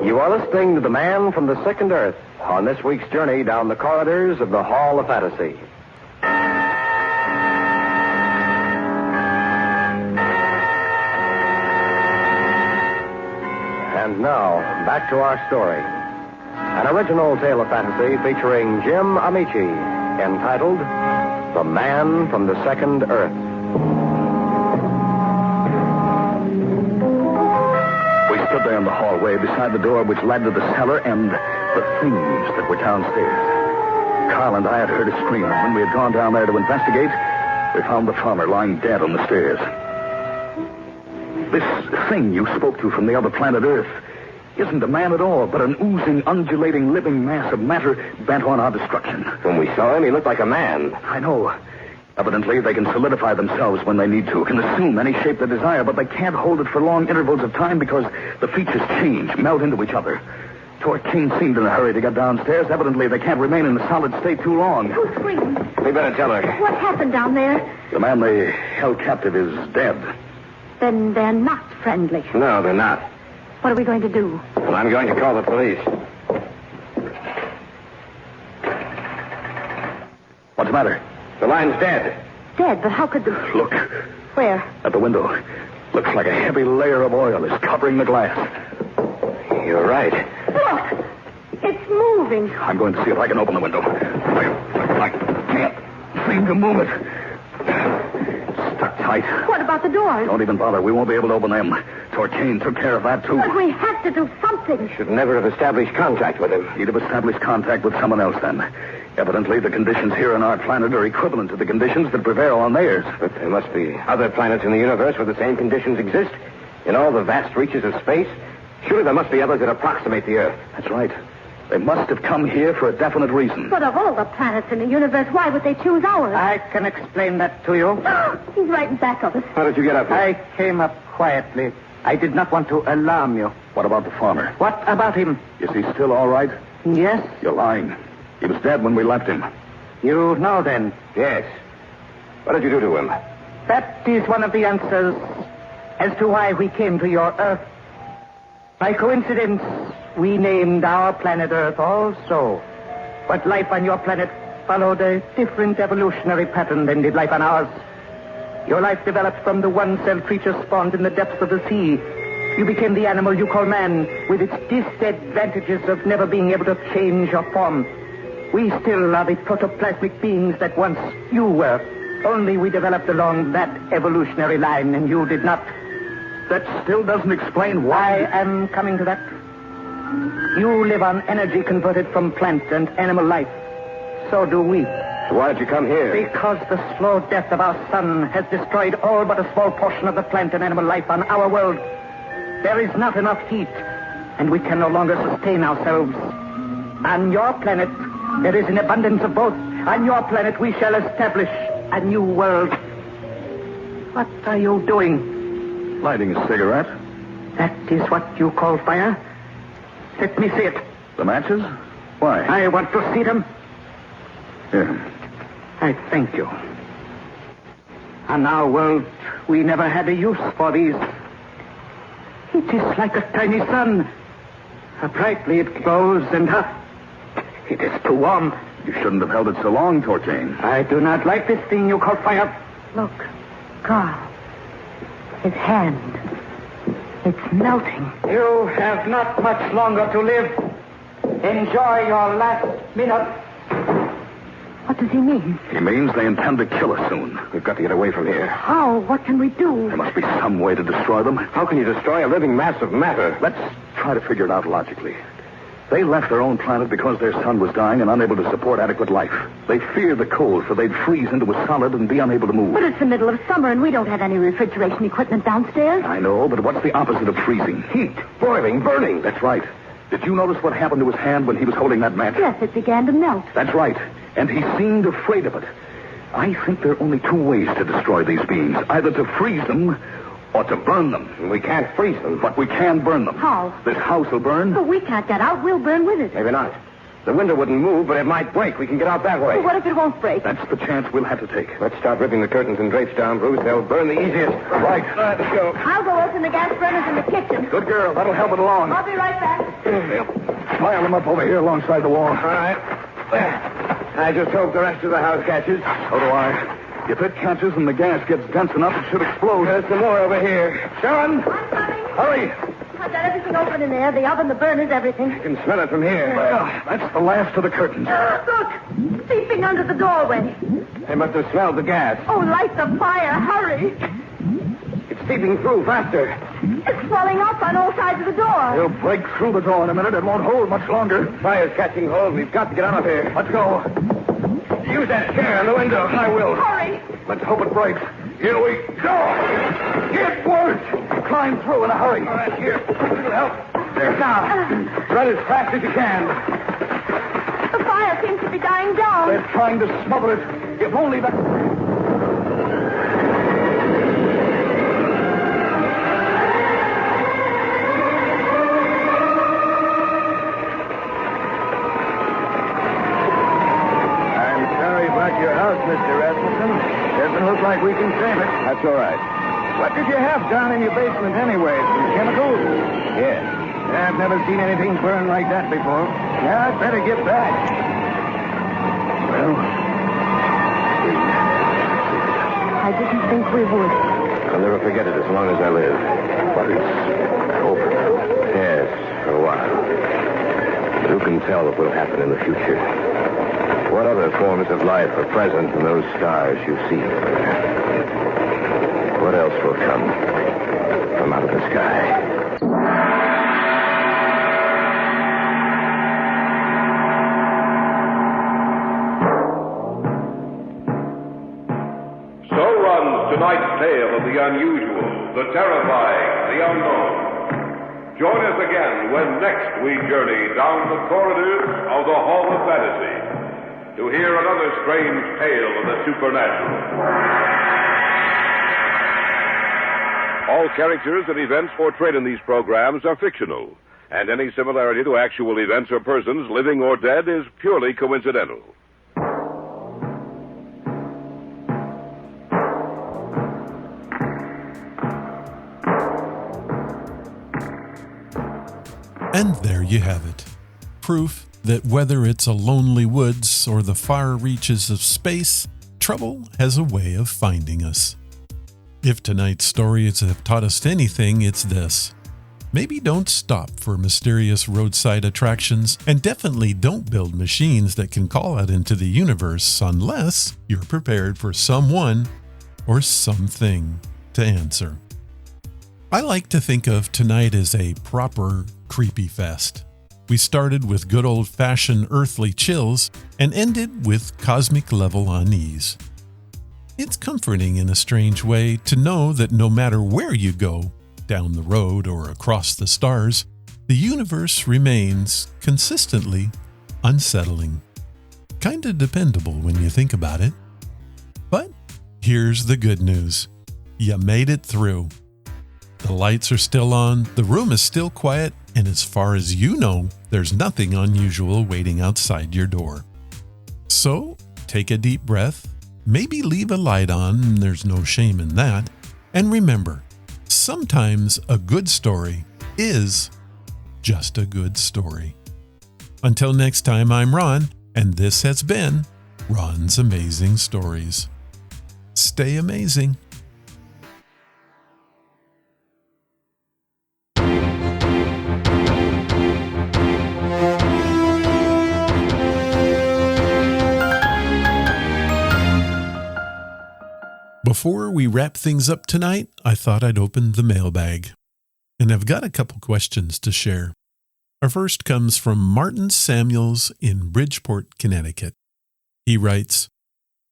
You are listening to the man from the second Earth on this week's journey down the corridors of the Hall of Fantasy. back to our story. An original tale of fantasy featuring Jim Amici, entitled The Man from the Second Earth. We stood there in the hallway beside the door which led to the cellar and the things that were downstairs. Carl and I had heard a scream, and when we had gone down there to investigate, we found the farmer lying dead on the stairs. This thing you spoke to from the other planet Earth isn't a man at all, but an oozing, undulating, living mass of matter bent on our destruction. When we saw him, he looked like a man. I know. Evidently, they can solidify themselves when they need to, can assume any shape they desire, but they can't hold it for long intervals of time because the features change, melt into each other. Kane seemed in a hurry to get downstairs. Evidently, they can't remain in a solid state too long. Who's screaming? We better tell her. What happened down there? The man they held captive is dead. Then they're not friendly. No, they're not. What are we going to do? Well, I'm going to call the police. What's the matter? The line's dead. Dead, but how could the... Look. Where? At the window. Looks like a heavy layer of oil is covering the glass. You're right. Look! It's moving. I'm going to see if I can open the window. I can't seem to move it. Stuck tight. What about the doors? Don't even bother. We won't be able to open them. Kane took care of that, too. But we have to do something. Should never have established contact with him. He'd have established contact with someone else, then. Evidently, the conditions here on our planet are equivalent to the conditions that prevail on theirs. But there must be other planets in the universe where the same conditions exist. In all the vast reaches of space. Surely there must be others that approximate the Earth. That's right. They must have come here for a definite reason. But of all the planets in the universe, why would they choose ours? I can explain that to you. He's right in back of us. How did you get up here? I came up quietly. I did not want to alarm you. What about the farmer? What about him? Is he still all right? Yes. You're lying. He was dead when we left him. You know then? Yes. What did you do to him? That is one of the answers as to why we came to your Earth. By coincidence, we named our planet Earth also. But life on your planet followed a different evolutionary pattern than did life on ours. Your life developed from the one-celled creature spawned in the depths of the sea. You became the animal you call man, with its disadvantages of never being able to change your form. We still are the protoplasmic beings that once you were. Only we developed along that evolutionary line, and you did not. That still doesn't explain why. I am coming to that. You live on energy converted from plant and animal life. So do we. So why did you come here? Because the slow death of our sun has destroyed all but a small portion of the plant and animal life on our world. There is not enough heat, and we can no longer sustain ourselves. On your planet, there is an abundance of both. On your planet, we shall establish a new world. What are you doing? Lighting a cigarette. That is what you call fire? Let me see it. The matches? Why? I want to see them. Here. I thank you. On our world, we never had a use for these. It is like a tiny sun. How brightly it glows and it is too warm. You shouldn't have held it so long, Kane. I do not like this thing you call fire. Look, Carl. His hand. It's melting. You have not much longer to live. Enjoy your last minute. What does he mean? He means they intend to kill us soon. We've got to get away from here. How? What can we do? There must be some way to destroy them. How can you destroy a living mass of matter? Let's try to figure it out logically. They left their own planet because their sun was dying and unable to support adequate life. They feared the cold, so they'd freeze into a solid and be unable to move. But it's the middle of summer, and we don't have any refrigeration equipment downstairs. I know, but what's the opposite of freezing? Heat, boiling, burning. That's right. Did you notice what happened to his hand when he was holding that match? Yes, it began to melt. That's right. And he seemed afraid of it. I think there are only two ways to destroy these beings. Either to freeze them or to burn them. We can't freeze them. But we can burn them. How? This house will burn. But we can't get out. We'll burn with it. Maybe not. The window wouldn't move, but it might break. We can get out that way. Well, what if it won't break? That's the chance we'll have to take. Let's start ripping the curtains and drapes down, Bruce. They'll burn the easiest. Right. Let's go. I'll go open the gas burners in the kitchen. Good girl. That'll help it along. I'll be right back. Pile them up over here alongside the wall. All right. I just hope the rest of the house catches. So do I. If it catches and the gas gets dense enough, it should explode. There's some more over here. I'm Sean! coming. Hurry. I I've got everything open in there. The oven, the burners, everything. I can smell it from here. Well, that's the last of the curtains. Look! Seeping under the doorway. They must have smelled the gas. Oh, light the fire. Hurry. It's seeping through faster. It's swelling up on all sides of the door. We'll break through the door in a minute. It won't hold much longer. Fire's catching hold. We've got to get out of here. Let's go. Use that chair in the window. I will. Hurry. Let's hope it breaks. Here we go. It worked. Climb through in a hurry. All right, here. It'll help. There, now. Run as fast as you can. The fire seems to be dying down. They're trying to smother it. If only that... Your house, Mr. Rasmussen. Doesn't look like we can save it. That's all right. What did you have down in your basement anyway? Some chemicals? Yes. I've never seen anything burn like that before. Yeah, I'd better get back. Well, I didn't think we would. I'll never forget it as long as I live. But it's over. Yes, for a while. But who can tell what will happen in the future? What other forms of life are present in those stars you see over there? What else will come from out of the sky? So runs tonight's tale of the unusual, the terrifying, the unknown. Join us again when next we journey down the corridors of the Hall of Fantasy to hear another strange tale of the supernatural. All characters and events portrayed in these programs are fictional, and any similarity to actual events or persons, living or dead, is purely coincidental. And there you have it. Proof that whether it's a lonely woods or the far reaches of space, trouble has a way of finding us. If tonight's stories have taught us anything, it's this. Maybe don't stop for mysterious roadside attractions, and definitely don't build machines that can call out into the universe unless you're prepared for someone or something to answer. I like to think of tonight as a proper creepy fest. We started with good old-fashioned earthly chills and ended with cosmic-level unease. It's comforting in a strange way to know that no matter where you go, down the road or across the stars, the universe remains consistently unsettling. Kinda dependable when you think about it. But here's the good news. You made it through. The lights are still on, the room is still quiet, and as far as you know, there's nothing unusual waiting outside your door. So, take a deep breath, maybe leave a light on, there's no shame in that, and remember, sometimes a good story is just a good story. Until next time, I'm Ron, and this has been Ron's Amazing Stories. Stay amazing. Before we wrap things up tonight, I thought I'd open the mailbag. And I've got a couple questions to share. Our first comes from Martin Samuels in Bridgeport, Connecticut. He writes,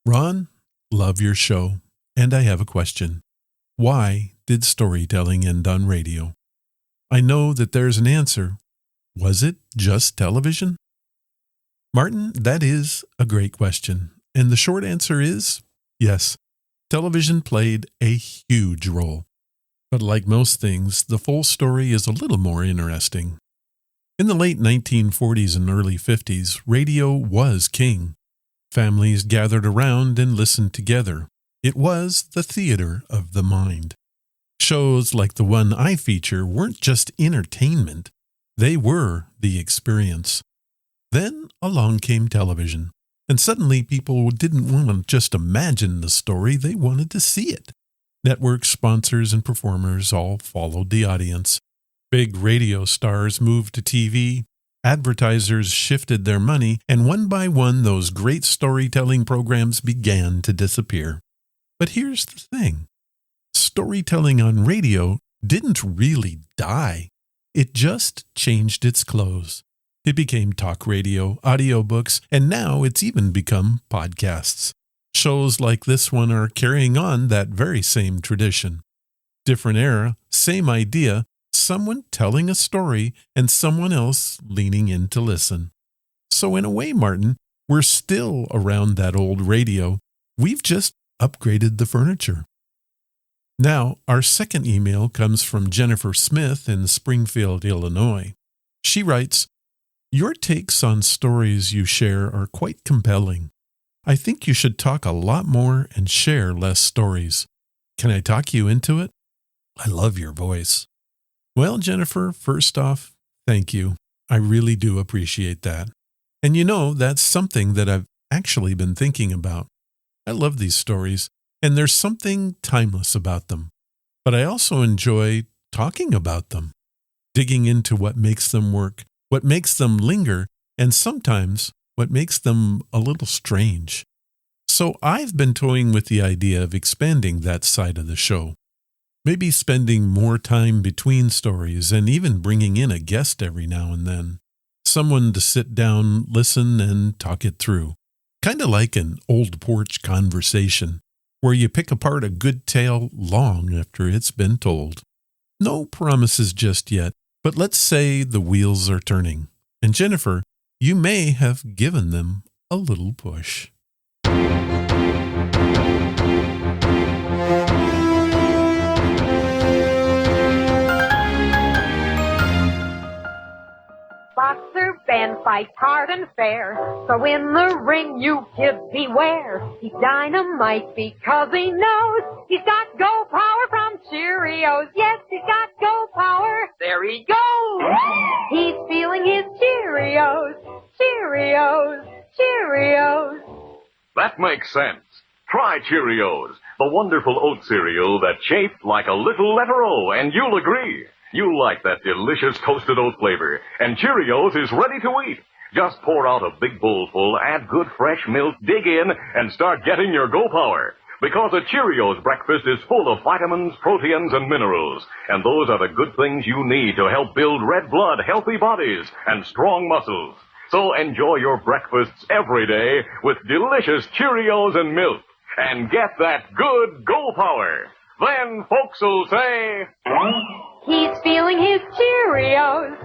Ron, love your show, and I have a question. Why did storytelling end on radio? I know that there's an answer. Was it just television? Martin, that is a great question. And the short answer is yes. Television played a huge role. But like most things, the full story is a little more interesting. In the late 1940s and early 50s, radio was king. Families gathered around and listened together. It was the theater of the mind. Shows like the one I feature weren't just entertainment. They were the experience. Then along came television. And suddenly people didn't want to just imagine the story, they wanted to see it. Networks, sponsors, and performers all followed the audience. Big radio stars moved to TV, advertisers shifted their money, and one by one those great storytelling programs began to disappear. But here's the thing. Storytelling on radio didn't really die. It just changed its clothes. It became talk radio, audiobooks, and now it's even become podcasts. Shows like this one are carrying on that very same tradition. Different era, same idea, someone telling a story and someone else leaning in to listen. So in a way, Martin, we're still around that old radio. We've just upgraded the furniture. Now, our second email comes from Jennifer Smith in Springfield, Illinois. She writes, "Your takes on stories you share are quite compelling. I think you should talk a lot more and share less stories. Can I talk you into it? I love your voice." Well, Jennifer, first off, thank you. I really do appreciate that. And you know, that's something that I've actually been thinking about. I love these stories, and there's something timeless about them. But I also enjoy talking about them, digging into what makes them work, what makes them linger, and sometimes what makes them a little strange. So I've been toying with the idea of expanding that side of the show. Maybe spending more time between stories and even bringing in a guest every now and then. Someone to sit down, listen, and talk it through. Kind of like an old porch conversation, where you pick apart a good tale long after it's been told. No promises just yet, but let's say the wheels are turning. And Jennifer, you may have given them a little push. Boxer Ben fights hard and fair, so in the ring you kids beware. He's dynamite because he knows he's got go power from Cheerios. Yes, he's got go power. There he goes. He's feeling his Cheerios, Cheerios, Cheerios. That makes sense. Try Cheerios, the wonderful oat cereal that's shaped like a little letter O, and you'll agree. You like that delicious toasted oat flavor, and Cheerios is ready to eat. Just pour out a big bowl full, add good fresh milk, dig in, and start getting your go power. Because a Cheerios breakfast is full of vitamins, proteins, and minerals, and those are the good things you need to help build red blood, healthy bodies, and strong muscles. So enjoy your breakfasts every day with delicious Cheerios and milk, and get that good go power. Then folks will say, he's feeling his Cheerios.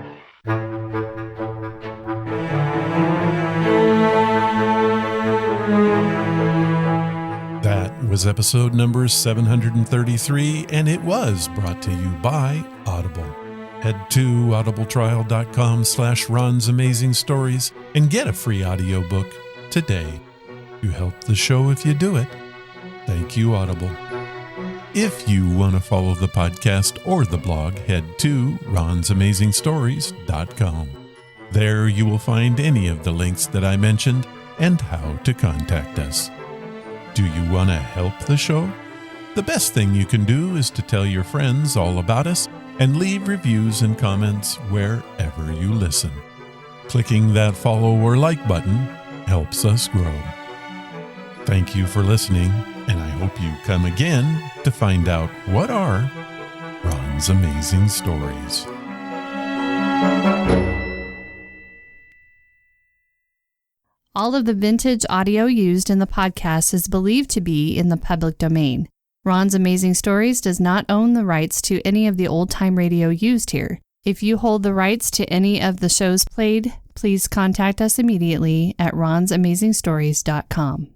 That was episode number 733, and it was brought to you by Audible. Head to audibletrial.com/Ron's Amazing Stories and get a free audiobook today. You help the show if you do it. Thank you, Audible. If you want to follow the podcast or the blog, head to ronsamazingstories.com. There you will find any of the links that I mentioned and how to contact us. Do you want to help the show? The best thing you can do is to tell your friends all about us and leave reviews and comments wherever you listen. Clicking that follow or like button helps us grow. Thank you for listening, and I hope you come again to find out what are Ron's Amazing Stories. All of the vintage audio used in the podcast is believed to be in the public domain. Ron's Amazing Stories does not own the rights to any of the old-time radio used here. If you hold the rights to any of the shows played, please contact us immediately at ronsamazingstories.com.